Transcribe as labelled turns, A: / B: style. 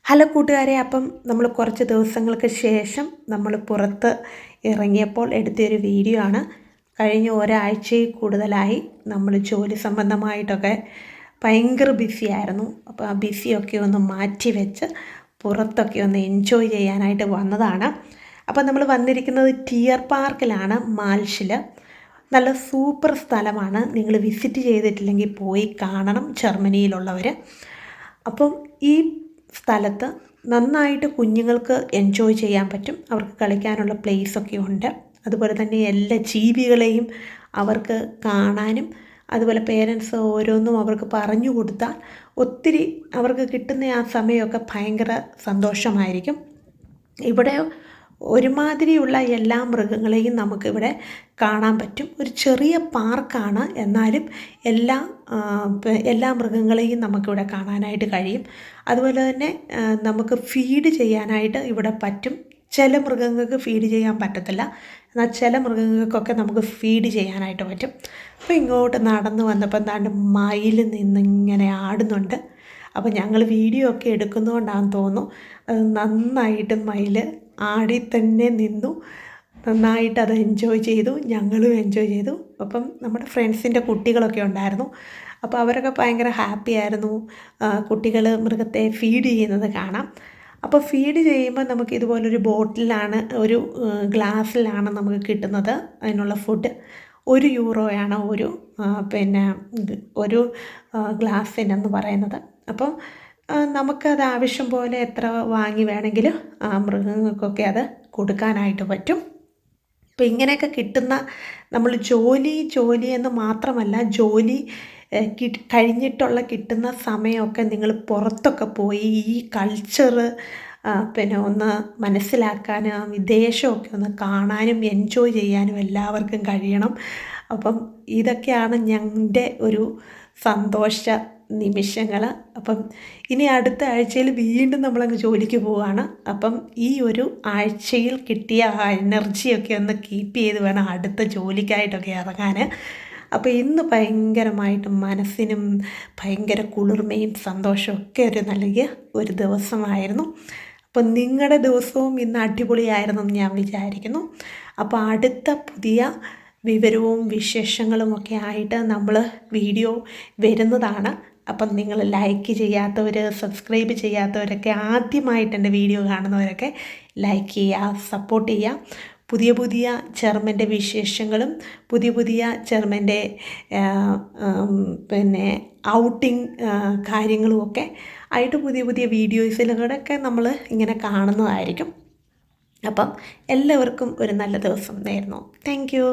A: Hello കൂട്ടുകാരെ, അപ്പം നമ്മൾ കുറച്ച് ദിവസങ്ങൾക്ക് ശേഷം നമ്മൾ പുറത്ത് ഇറങ്ങിയപ്പോൾ എടുത്തൊരു വീഡിയോ ആണ്. കഴിഞ്ഞ ഒരാഴ്ചയിൽ കൂടുതലായി നമ്മൾ ജോലി സംബന്ധമായിട്ടൊക്കെ ഭയങ്കര ബിസി ആയിരുന്നു. അപ്പോൾ ആ ബിസിയൊക്കെ ഒന്ന് മാറ്റി വെച്ച് പുറത്തൊക്കെ ഒന്ന് എൻജോയ് ചെയ്യാനായിട്ട് വന്നതാണ്. അപ്പോൾ നമ്മൾ വന്നിരിക്കുന്നത് ടിയർ പാർക്കിലാണ്, മാൽഷിൽ. നല്ല സൂപ്പർ സ്ഥലമാണ്. നിങ്ങൾ വിസിറ്റ് ചെയ്തിട്ടില്ലെങ്കിൽ പോയി കാണണം, ജർമ്മനിയിലുള്ളവർ. അപ്പം ഈ സ്ഥലത്ത് നന്നായിട്ട് കുഞ്ഞുങ്ങൾക്ക് എൻജോയ് ചെയ്യാൻ പറ്റും. അവർക്ക് കളിക്കാനുള്ള പ്ലേസൊക്കെ ഉണ്ട്. അതുപോലെ തന്നെ എല്ലാ ജീവികളെയും അവർക്ക് കാണാനും, അതുപോലെ പേരൻസ് ഓരോന്നും അവർക്ക് പറഞ്ഞു കൊടുത്താൽ ഒത്തിരി അവർക്ക് കിട്ടുന്ന ആ സമയമൊക്കെ ഭയങ്കര സന്തോഷമായിരിക്കും. ഇവിടെ ഒരുമാതിരിയുള്ള എല്ലാ മൃഗങ്ങളെയും നമുക്കിവിടെ കാണാൻ പറ്റും. ഒരു ചെറിയ പാർക്കാണ്, എന്നാലും എല്ലാ മൃഗങ്ങളെയും നമുക്കിവിടെ കാണാനായിട്ട് കഴിയും. അതുപോലെ തന്നെ നമുക്ക് ഫീഡ് ചെയ്യാനായിട്ട് ഇവിടെ പറ്റും. ചില മൃഗങ്ങൾക്ക് ഫീഡ് ചെയ്യാൻ പറ്റത്തില്ല, എന്നാൽ ചില മൃഗങ്ങൾക്കൊക്കെ നമുക്ക് ഫീഡ് ചെയ്യാനായിട്ട് പറ്റും. അപ്പോൾ ഇങ്ങോട്ട് നടന്നു വന്നപ്പോൾ എന്താണ്ട് മയിൽ നിന്നിങ്ങനെ ആടുന്നുണ്ട്. അപ്പോൾ ഞങ്ങൾ വീഡിയോ ഒക്കെ എടുക്കുന്നതുകൊണ്ടാണെന്ന് തോന്നുന്നു, അത് നന്നായിട്ട് മയിൽ ആടി തന്നെ നിന്നു. നന്നായിട്ട് അത് എൻജോയ് ചെയ്തു, ഞങ്ങളും എൻജോയ് ചെയ്തു. അപ്പം നമ്മുടെ ഫ്രണ്ട്സിൻ്റെ കുട്ടികളൊക്കെ ഉണ്ടായിരുന്നു. അപ്പോൾ അവരൊക്കെ ഭയങ്കര ഹാപ്പി ആയിരുന്നു. കുട്ടികൾ മൃഗത്തെ ഫീഡ് ചെയ്യുന്നത് കാണാം. അപ്പോൾ ഫീഡ് ചെയ്യുമ്പോൾ നമുക്ക് ഇതുപോലൊരു ബോട്ടിലാണ്, ഒരു ഗ്ലാസ്സിലാണ് നമുക്ക് കിട്ടുന്നത് അതിനുള്ള ഫുഡ്. €1 ഒരു ഗ്ലാസ്സിനെന്ന് പറയുന്നത്. അപ്പോൾ നമുക്കത് ആവശ്യം പോലെ എത്ര വാങ്ങി വേണമെങ്കിലും മൃഗങ്ങൾക്കൊക്കെ അത് കൊടുക്കാനായിട്ട് പറ്റും. അപ്പോൾ ഇങ്ങനെയൊക്കെ കിട്ടുന്ന, നമ്മൾ ജോലി എന്ന് മാത്രമല്ല, ജോലി കഴിഞ്ഞിട്ടുള്ള കിട്ടുന്ന സമയമൊക്കെ നിങ്ങൾ പുറത്തൊക്കെ പോയി ഈ കൾച്ചർ ഒന്ന് മനസ്സിലാക്കാനും വിദേശമൊക്കെ ഒന്ന് കാണാനും എൻജോയ് ചെയ്യാനും എല്ലാവർക്കും കഴിയണം. അപ്പം ഇതൊക്കെയാണ് ഞങ്ങളുടെ ഒരു സന്തോഷ നിമിഷങ്ങൾ. അപ്പം ഇനി അടുത്ത ആഴ്ചയിൽ വീണ്ടും നമ്മളങ്ങ് ജോലിക്ക് പോവുകയാണ്. അപ്പം ഈ ഒരു ആഴ്ചയിൽ കിട്ടിയ ആ എനർജിയൊക്കെ ഒന്ന് കീപ്പ് ചെയ്ത് വേണം അടുത്ത ജോലിക്കായിട്ടൊക്കെ ഇറങ്ങാൻ. അപ്പോൾ ഇന്ന് ഭയങ്കരമായിട്ട് മനസ്സിനും ഭയങ്കര കുളിർമയും സന്തോഷവും ഒക്കെ നൽകിയ ഒരു ദിവസമായിരുന്നു. അപ്പം നിങ്ങളുടെ ദിവസവും ഇന്ന് അടിപൊളിയായിരുന്നെന്ന് ഞാൻ വിചാരിക്കുന്നു. അപ്പോൾ അടുത്ത പുതിയ വിവരവും വിശേഷങ്ങളും ഒക്കെ ആയിട്ട് നമ്മൾ വീഡിയോ വരുന്നതാണ്. അപ്പം നിങ്ങൾ ലൈക്ക് ചെയ്യാത്തവർ, സബ്സ്ക്രൈബ് ചെയ്യാത്തവരൊക്കെ, ആദ്യമായിട്ട് എൻ്റെ വീഡിയോ കാണുന്നവരൊക്കെ ലൈക്ക് ചെയ്യുക, സപ്പോർട്ട് ചെയ്യുക. പുതിയ ജർമ്മൻ്റെ വിശേഷങ്ങളും പുതിയ ജർമ്മൻ്റെ ഔട്ടിങ് കാര്യങ്ങളുമൊക്കെ ആയിട്ട് പുതിയ വീഡിയോസിലൂടെയൊക്കെ നമ്മൾ ഇങ്ങനെ കാണുന്നതായിരിക്കും. അപ്പം എല്ലാവർക്കും ഒരു നല്ല ദിവസം നേരുന്നു. Thank you.